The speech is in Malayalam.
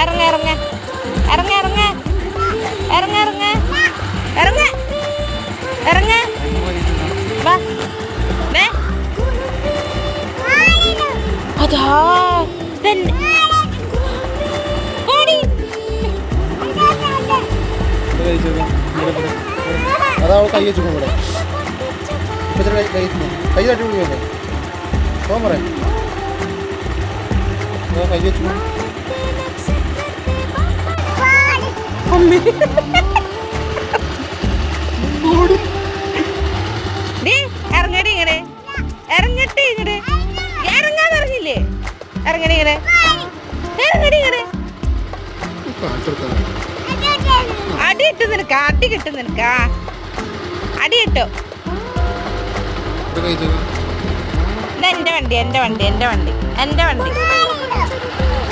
ഇറങ്ങ ഇറങ്ങ ഇറങ്ങ ഇറങ്ങ ഇറങ്ങ ഇറങ്ങ ഇറങ്ങ ഇറങ്ങ വാ അതാ അതാ കൈ വെച്ചു ഇവിടെ കൈ തട്ടി വിളിക്കല്ലേ പോകാൻ പറയാം കൈ വെച്ചു ഇറങ്ങടി ഇങ്ങനെ ഇറങ്ങട്ടെ ഇങ്ങട് ഇറങ്ങാൻ പറഞ്ഞില്ലേ ഇറങ്ങടി ഇങ്ങനെ ഇറങ്ങടി ഇങ്ങനെ അടി ഇട്ട് നിനക്ക് അടി കിട്ടും നിനക്ക് അടി കിട്ടോ എന്റെ വണ്ടി എന്റെ വണ്ടി എന്റെ വണ്ടി എന്റെ വണ്ടി